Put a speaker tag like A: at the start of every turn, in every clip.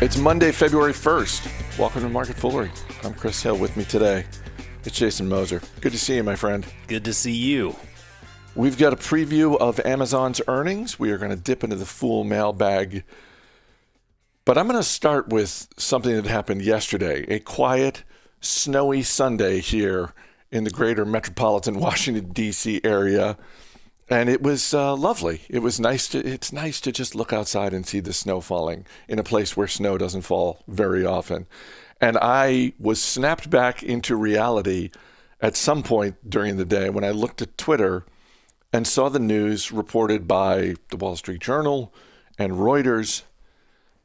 A: It's Monday, February 1st. Welcome to Market Foolery. I'm Chris Hill. With me today, it's Jason Moser. Good to see you, my friend.
B: Good to see you.
A: We've got a preview of Amazon's earnings. We are going to dip into the Fool mailbag. But I'm going to start with something that happened yesterday. A quiet, snowy Sunday here in the greater metropolitan Washington, D.C. area. And it was lovely. It's nice to just look outside and see the snow falling in a place where snow doesn't fall very often. And I was snapped back into reality at some point during the day when I looked at Twitter and saw the news reported by the Wall Street Journal and Reuters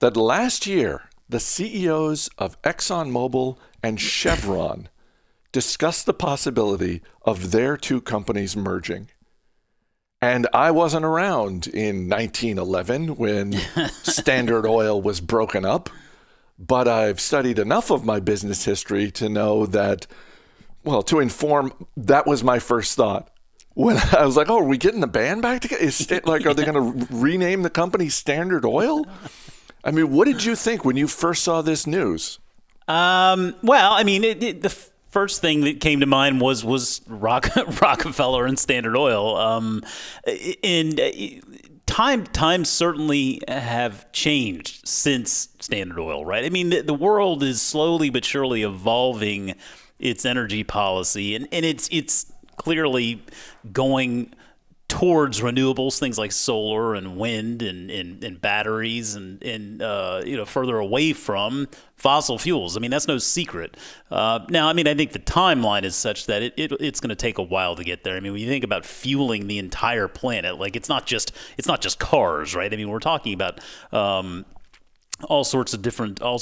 A: that last year the CEOs of ExxonMobil and Chevron discussed the possibility of their two companies merging. And I wasn't around in 1911 when Standard Oil was broken up, but I've studied enough of my business history to know that, well, to inform, that was my first thought. When I was like, oh, are we getting the band back together? Are they going to rename the company Standard Oil? I mean, what did you think when you first saw this news?
B: The first thing that came to mind was Rockefeller and Standard Oil. Times certainly have changed since Standard Oil, right? I mean, the world is slowly but surely evolving its energy policy, and it's clearly going towards renewables, things like solar and wind and batteries and further away from fossil fuels. I mean, that's no secret. Now, I mean, I think the timeline is such that it's going to take a while to get there. I mean, when you think about fueling the entire planet, like it's not just cars, right? I mean, we're talking about all sorts of different things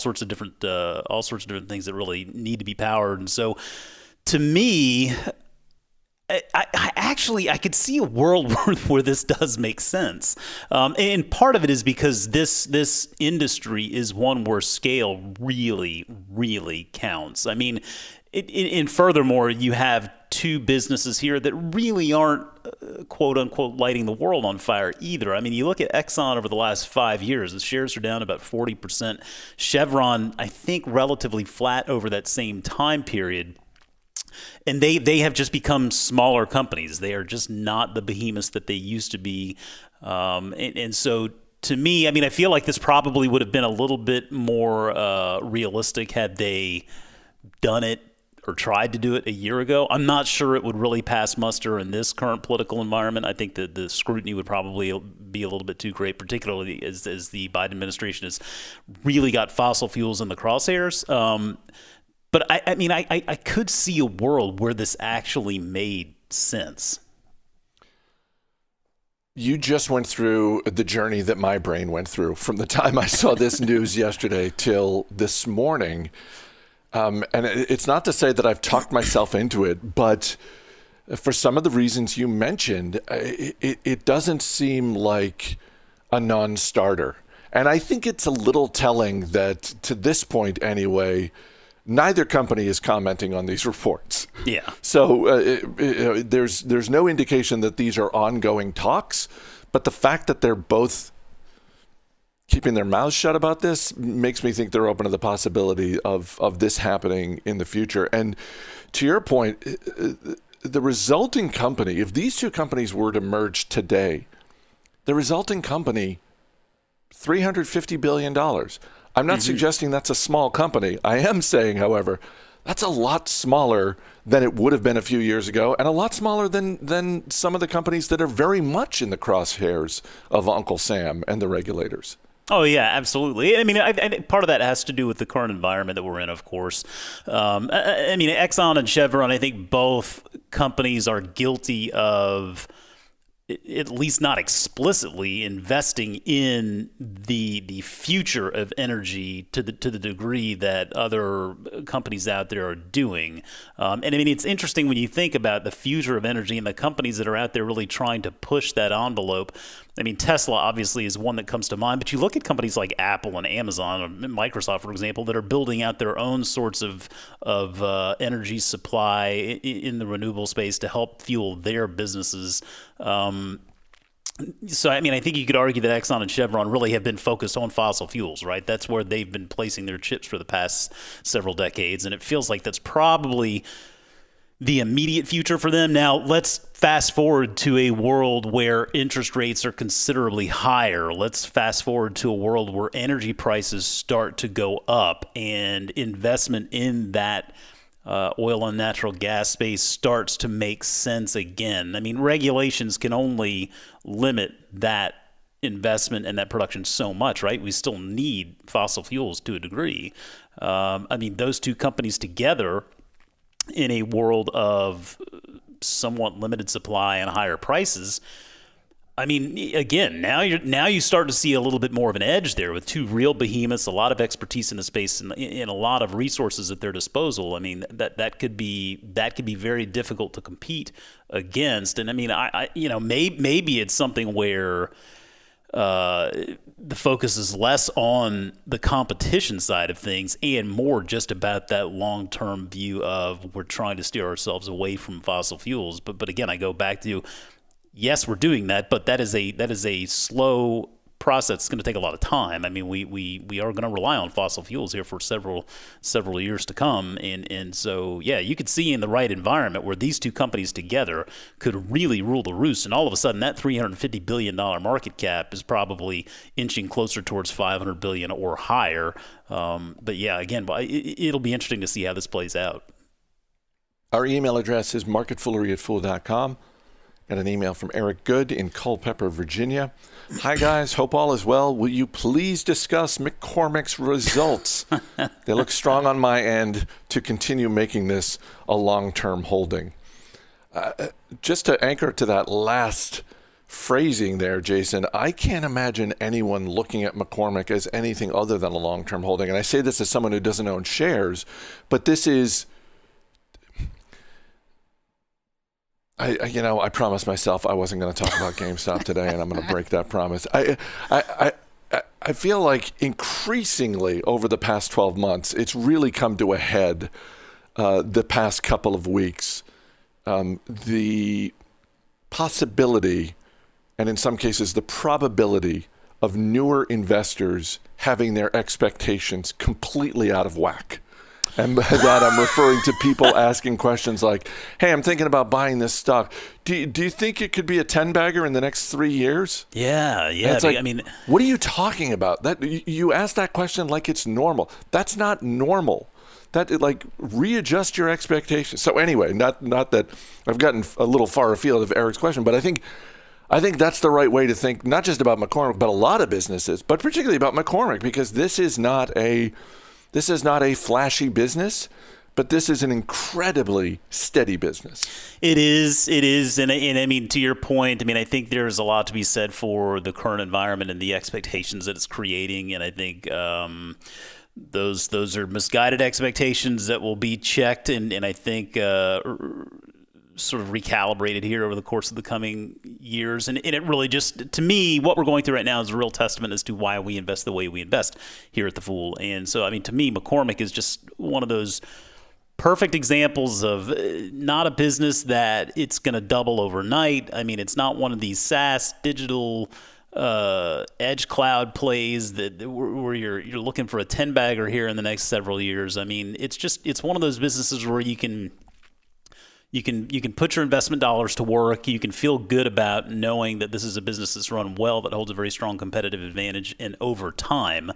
B: that really need to be powered. And so, to me, I could see a world where this does make sense. And part of it is because this industry is one where scale really, really counts. I mean, and furthermore, you have two businesses here that really aren't, quote unquote, lighting the world on fire either. I mean, you look at Exxon over the last 5 years, the shares are down about 40%. Chevron, I think, relatively flat over that same time period. And they have just become smaller companies. They are just not the behemoths that they used to be. And so, to me, I mean, I feel like this probably would have been a little bit more realistic had they done it or tried to do it a year ago. I'm not sure it would really pass muster in this current political environment. I think that the scrutiny would probably be a little bit too great, particularly as the Biden administration has really got fossil fuels in the crosshairs. But I could see a world where this actually made sense.
A: You just went through the journey that my brain went through from the time I saw this news yesterday till this morning. And it's not to say that I've talked myself into it, but for some of the reasons you mentioned, it doesn't seem like a non-starter. And I think it's a little telling that, to this point anyway, neither company is commenting on these reports.
B: Yeah.
A: So there's no indication that these are ongoing talks, but the fact that they're both keeping their mouths shut about this makes me think they're open to the possibility of this happening in the future. And to your point, the resulting company, if these two companies were to merge today, the resulting company, $350 billion. I'm not suggesting that's a small company. I am saying, however, that's a lot smaller than it would have been a few years ago, and a lot smaller than some of the companies that are very much in the crosshairs of Uncle Sam and the regulators.
B: Oh, yeah, absolutely. I mean, I think part of that has to do with the current environment that we're in, of course. I mean, Exxon and Chevron, I think both companies are guilty of, at least not explicitly, investing in the future of energy to the degree that other companies out there are doing. And I mean, it's interesting when you think about the future of energy and the companies that are out there really trying to push that envelope. I mean, Tesla obviously is one that comes to mind, but you look at companies like Apple and Amazon or Microsoft, for example, that are building out their own sorts of energy supply in the renewable space to help fuel their businesses. So, I mean, I think you could argue that Exxon and Chevron really have been focused on fossil fuels, right? That's where they've been placing their chips for the past several decades. And it feels like that's probably the immediate future for them. Now, let's fast forward to a world where interest rates are considerably higher. Let's fast forward to a world where energy prices start to go up and investment in that oil and natural gas space starts to make sense again. I mean, regulations can only limit that investment and that production so much, right? We still need fossil fuels to a degree. I mean, those two companies together in a world of somewhat limited supply and higher prices, I mean, again, now you start to see a little bit more of an edge there with two real behemoths, a lot of expertise in the space, and a lot of resources at their disposal. I mean, that could be very difficult to compete against. And I mean, I maybe it's something where the focus is less on the competition side of things and more just about that long-term view of we're trying to steer ourselves away from fossil fuels. But again, I go back to, yes, we're doing that, but that is a slow process. It's going to take a lot of time. I mean, we are going to rely on fossil fuels here for several years to come, and so yeah, you could see in the right environment where these two companies together could really rule the roost, and all of a sudden that $350 billion market cap is probably inching closer towards $500 billion or higher. But yeah, again, it'll be interesting to see how this plays out.
A: Our email address is marketfoolery@fool.com. Got an email from Eric Good in Culpeper, Virginia. Hi, guys. Hope all is well. Will you please discuss McCormick's results? They look strong on my end to continue making this a long-term holding. Just to anchor to that last phrasing there, Jason, I can't imagine anyone looking at McCormick as anything other than a long-term holding. And I say this as someone who doesn't own shares, but this is... I promised myself I wasn't going to talk about GameStop today, and I'm going to break that promise. I feel like increasingly over the past 12 months, it's really come to a head the past couple of weeks. The possibility, and in some cases the probability, of newer investors having their expectations completely out of whack. And by that, I'm referring to people asking questions like, hey, I'm thinking about buying this stock. Do you think it could be a 10-bagger in the next 3 years?
B: Yeah.
A: It's like, I mean, what are you talking about? That you ask that question like it's normal. That's not normal. Readjust your expectations. So anyway, not that I've gotten a little far afield of Eric's question, but I think that's the right way to think, not just about McCormick, but a lot of businesses, but particularly about McCormick, because this is not a flashy business, but this is an incredibly steady business. It
B: is. And I mean, to your point, I mean, I think there's a lot to be said for the current environment and the expectations that it's creating. And I think those are misguided expectations that will be checked and I think sort of recalibrated here over the course of the coming years. And it really just, to me, what we're going through right now is a real testament as to why we invest the way we invest here at The Fool. And so, I mean, to me, McCormick is just one of those perfect examples of not a business that it's going to double overnight. I mean, it's not one of these SaaS digital edge cloud plays where you're looking for a 10-bagger here in the next several years. I mean, it's one of those businesses where you can put your investment dollars to work. You can feel good about knowing that this is a business that's run well, that holds a very strong competitive advantage, and over time,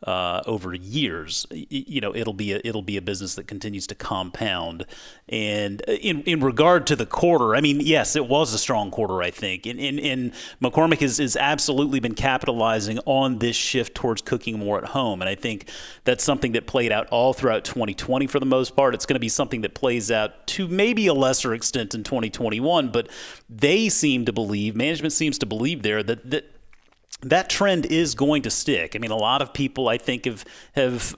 B: over years, it'll be a business that continues to compound. And in regard to the quarter, I mean, yes, it was a strong quarter, I think. And McCormick has absolutely been capitalizing on this shift towards cooking more at home. And I think that's something that played out all throughout 2020 for the most part. It's going to be something that plays out to maybe a lesser extent in 2021, but management seems to believe there that trend is going to stick. I mean, a lot of people, I think, have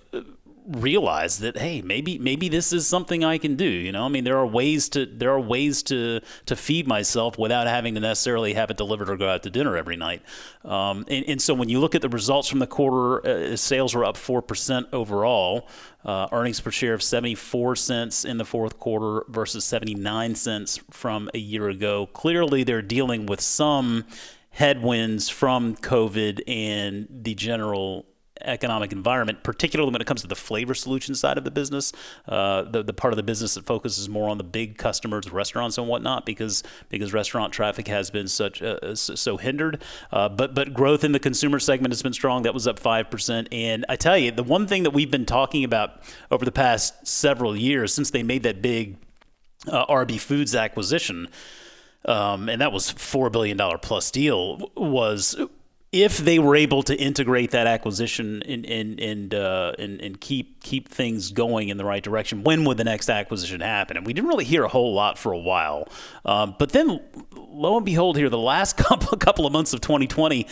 B: realized that, hey, maybe this is something I can do. I mean, there are ways to feed myself without having to necessarily have it delivered or go out to dinner every night. And so when you look at the results from the quarter, sales were up 4% overall. Earnings per share of 74 cents in the fourth quarter versus 79 cents from a year ago. Clearly, they're dealing with some headwinds from COVID and the general economic environment, particularly when it comes to the flavor solution side of the business, the part of the business that focuses more on the big customers, restaurants and whatnot, because restaurant traffic has been so hindered. But growth in the consumer segment has been strong. That was up 5%. And I tell you, the one thing that we've been talking about over the past several years since they made that big RB Foods acquisition, and that was $4 billion plus deal, was if they were able to integrate that acquisition and keep things going in the right direction, when would the next acquisition happen? And we didn't really hear a whole lot for a while. But then, lo and behold, here the last couple of months of 2020,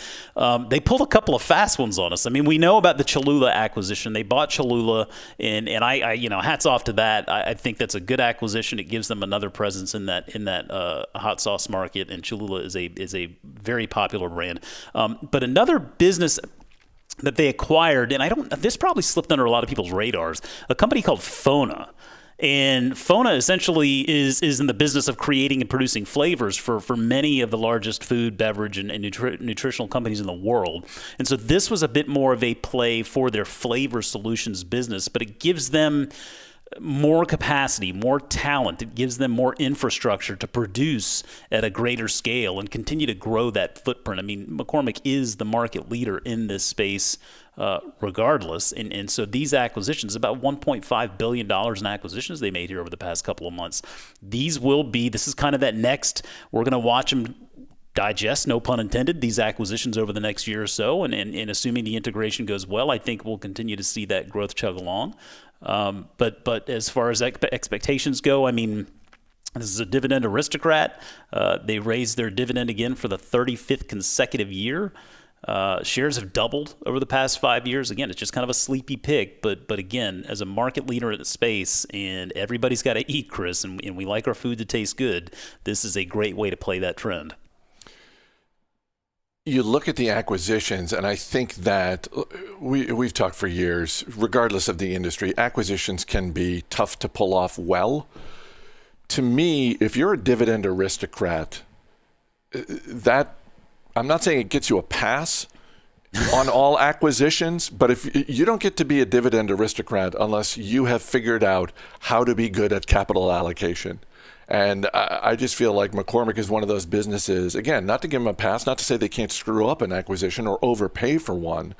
B: they pulled a couple of fast ones on us. I mean, we know about the Cholula acquisition. They bought Cholula, and I hats off to that. I think that's a good acquisition. It gives them another presence in that hot sauce market, and Cholula is a very popular brand. But another business that they acquired, and this probably slipped under a lot of people's radars, a company called FONA. And FONA essentially is in the business of creating and producing flavors for many of the largest food, beverage, and nutritional companies in the world. And so this was a bit more of a play for their flavor solutions business, but it gives them more capacity, more talent. It gives them more infrastructure to produce at a greater scale and continue to grow that footprint. I mean, McCormick is the market leader in this space regardless. And so these acquisitions, about $1.5 billion in acquisitions they made here over the past couple of months. This is kind of that next, we're going to watch them digest, no pun intended, these acquisitions over the next year or so. And assuming the integration goes well, I think we'll continue to see that growth chug along. But as far as expectations go, I mean, this is a dividend aristocrat. They raised their dividend again for the 35th consecutive year. Shares have doubled over the past 5 years. Again, it's just kind of a sleepy pick, but again, as a market leader in the space, and everybody's got to eat, Chris, and we like our food to taste good, this is a great way to play that trend.
A: You look at the acquisitions, and I think that we've talked for years, regardless of the industry, acquisitions can be tough to pull off well. To me, if you're a dividend aristocrat, I'm not saying it gets you a pass on all acquisitions, but if you don't get to be a dividend aristocrat unless you have figured out how to be good at capital allocation. And I just feel like McCormick is one of those businesses, again, not to give them a pass, not to say they can't screw up an acquisition or overpay for one,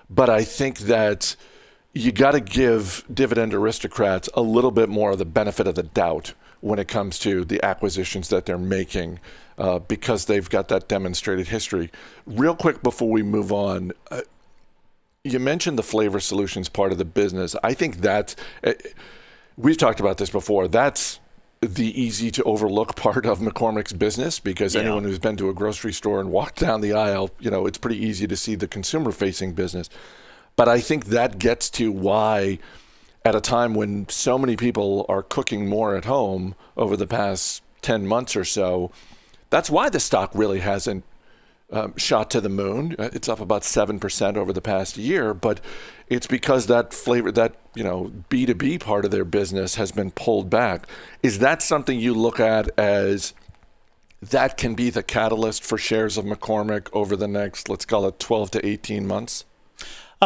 A: but I think that you got to give dividend aristocrats a little bit more of the benefit of the doubt when it comes to the acquisitions that they're making, because they've got that demonstrated history. Real quick before we move on, you mentioned the flavor solutions part of the business. I think that we've talked about this before. That's the easy to overlook part of McCormick's business, because anyone who's been to a grocery store and walked down the aisle, it's pretty easy to see the consumer facing business. But I think that gets to why, at a time when so many people are cooking more at home over the past 10 months or so, that's why the stock really hasn't shot to the moon. It's up about 7% over the past year, but it's because that flavor, that B2B part of their business has been pulled back. Is that something you look at as that can be the catalyst for shares of McCormick over the next, let's call it 12 to 18 months?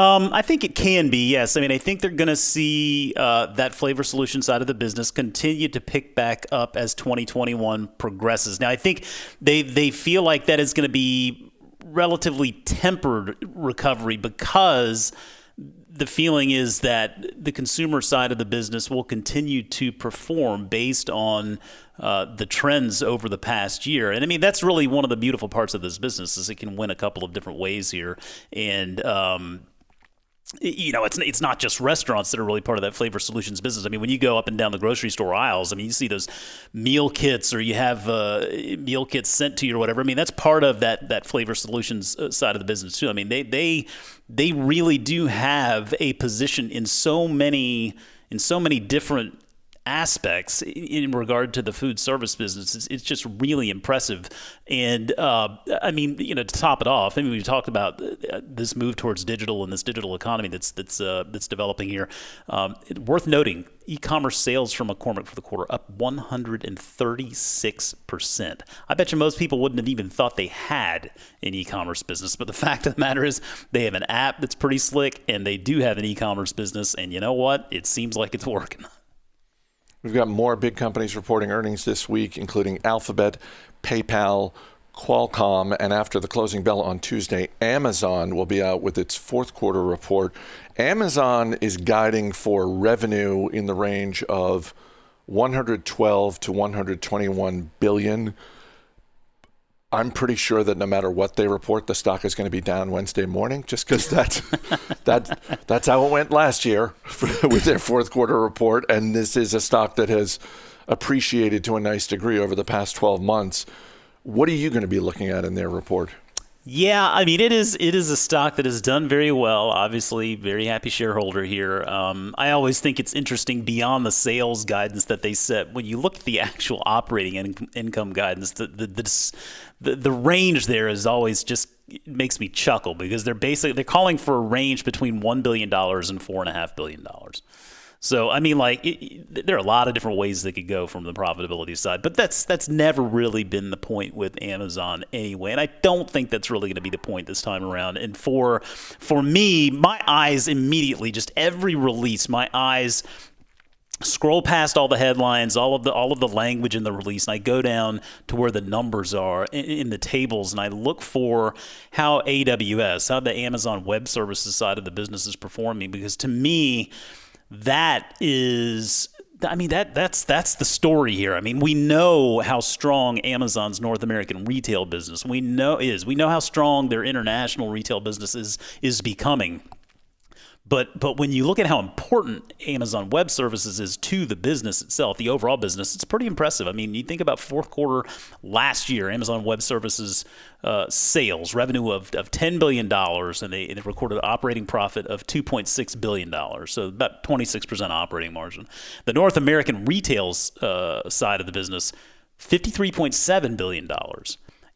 B: I think it can be, yes. I mean, I think they're going to see that flavor solution side of the business continue to pick back up as 2021 progresses. Now, I think they feel like that is going to be relatively tempered recovery, because the feeling is that the consumer side of the business will continue to perform based on the trends over the past year. And I mean, that's really one of the beautiful parts of this business, is it can win a couple of different ways here. And it's not just restaurants that are really part of that flavor solutions business. I mean, when you go up and down the grocery store aisles, I mean, you see those meal kits, or you have meal kits sent to you or whatever. I mean, that's part of that flavor solutions side of the business too. I mean, they really do have a position in so many different aspects in regard to the food service business. It's just really impressive. And I mean, to top it off, I mean, we talked about this move towards digital and this digital economy that's developing here. Worth noting, e-commerce sales from McCormick for the quarter up 136%. I bet you most people wouldn't have even thought they had an e-commerce business, but the fact of the matter is they have an app that's pretty slick, and they do have an e-commerce business, and you know what? It seems like it's working.
A: We've got more big companies reporting earnings this week, including Alphabet, PayPal, Qualcomm, and after the closing bell on Tuesday, Amazon will be out with its fourth quarter report. Amazon is guiding for revenue in the range of 112 to 121 billion. I'm pretty sure that no matter what they report, the stock is going to be down Wednesday morning, just because that's how it went last year with their fourth quarter report. And this is a stock that has appreciated to a nice degree over the past 12 months. What are you going to be looking at in their report?
B: Yeah, I mean, it is a stock that has done very well. Obviously, very happy shareholder here. I always think it's interesting beyond the sales guidance that they set. When you look at the actual operating income guidance, the range there is always just it makes me chuckle because they're calling for a range between $1 billion and $4.5 billion. So, I mean, there are a lot of different ways they could go from the profitability side, but that's never really been the point with Amazon anyway, and I don't think that's really going to be the point this time around. And for me, my eyes immediately, just every release, my eyes scroll past all the headlines, all of the language in the release, and I go down to where the numbers are in the tables, and I look for how AWS, how the Amazon Web Services side of the business is performing, because to me, that's the story here. I mean, we know how strong Amazon's North American retail business we know how strong their international retail business is becoming. But when you look at how important Amazon Web Services is to the business itself, the overall business, it's pretty impressive. I mean, you think about fourth quarter last year, Amazon Web Services sales, revenue of $10 billion, and they recorded operating profit of $2.6 billion, so about 26% operating margin. The North American retail side of the business, $53.7 billion.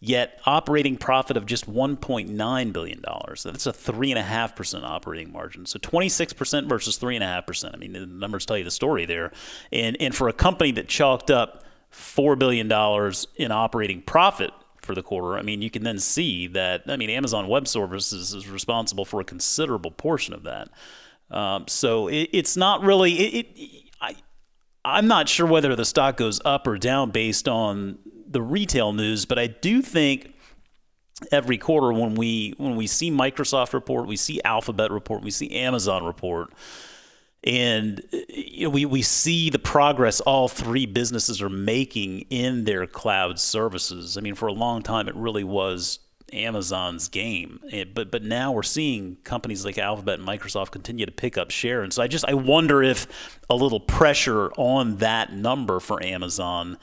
B: Yet operating profit of just $1.9 billion. That's a 3.5% operating margin. So 26% versus 3.5%. I mean, the numbers tell you the story there. And for a company that chalked up $4 billion in operating profit for the quarter, I mean, you can then see that, I mean, Amazon Web Services is responsible for a considerable portion of that. So it's not really, I'm not sure whether the stock goes up or down based on the retail news, but I do think every quarter when we see Microsoft report, we see Alphabet report, we see Amazon report, and we see the progress all three businesses are making in their cloud services. I mean, for a long time it really was Amazon's game, but now we're seeing companies like Alphabet and Microsoft continue to pick up share, and so I wonder if a little pressure on that number for Amazon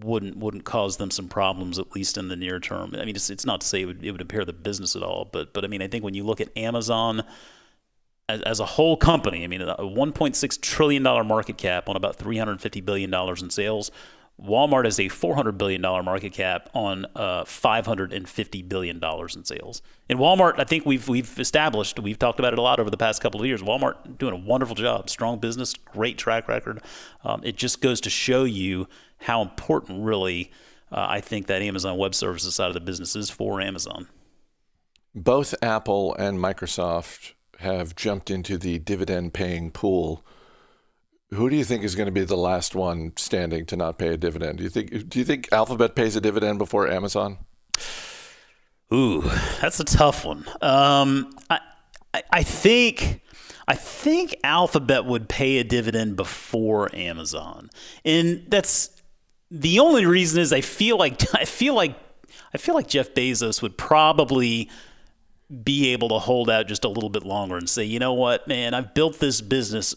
B: wouldn't cause them some problems, at least in the near term. I mean, it's not to say it would impair the business at all, but I mean, I think when you look at Amazon as a whole company, I mean, a $1.6 trillion market cap on about $350 billion in sales. Walmart has a $400 billion market cap on $550 billion in sales. In Walmart, I think we've established, we've talked about it a lot over the past couple of years. Walmart doing a wonderful job, strong business, great track record. It just goes to show you how important, really, I think that Amazon Web Services side of the business is for Amazon.
A: Both Apple and Microsoft have jumped into the dividend-paying pool. Who do you think is going to be the last one standing to not pay a dividend? Do you think Alphabet pays a dividend before Amazon?
B: Ooh, that's a tough one. I think Alphabet would pay a dividend before Amazon, and that's the only reason is I feel like Jeff Bezos would probably be able to hold out just a little bit longer and say, you know what, man, I've built this business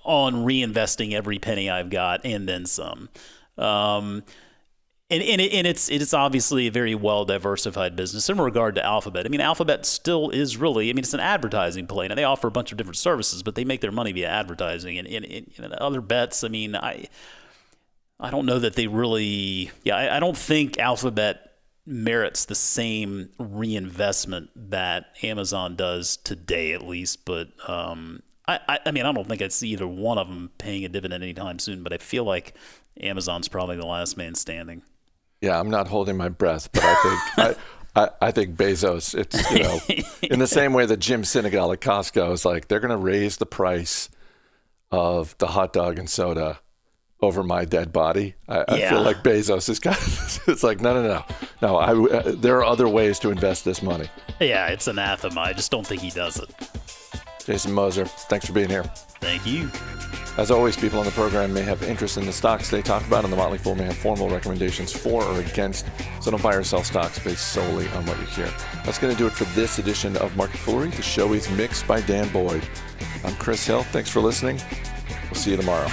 B: on reinvesting every penny I've got and then some. And it's obviously a very well diversified business in regard to Alphabet. I mean, Alphabet still is really, I mean, it's an advertising play. Now they offer a bunch of different services, but they make their money via advertising. And other bets, I mean, I don't know that they really, I don't think Alphabet merits the same reinvestment that Amazon does today, at least. But I mean, I don't think I'd see either one of them paying a dividend anytime soon. But I feel like Amazon's probably the last man standing.
A: Yeah, I'm not holding my breath, but I think Bezos. It's in the same way that Jim Sinegal at Costco is like, they're going to raise the price of the hot dog and soda over my dead body. I feel like Bezos is kind of, it's like, no. There are other ways to invest this money.
B: Yeah, it's anathema. I just don't think he does it.
A: Jason Moser, thanks for being here.
B: Thank you.
A: As always, people on the program may have interest in the stocks they talk about, and the Motley Fool may have formal recommendations for or against, so don't buy or sell stocks based solely on what you hear. That's going to do it for this edition of Market Foolery. The show is mixed by Dan Boyd. I'm Chris Hill. Thanks for listening. We'll see you tomorrow.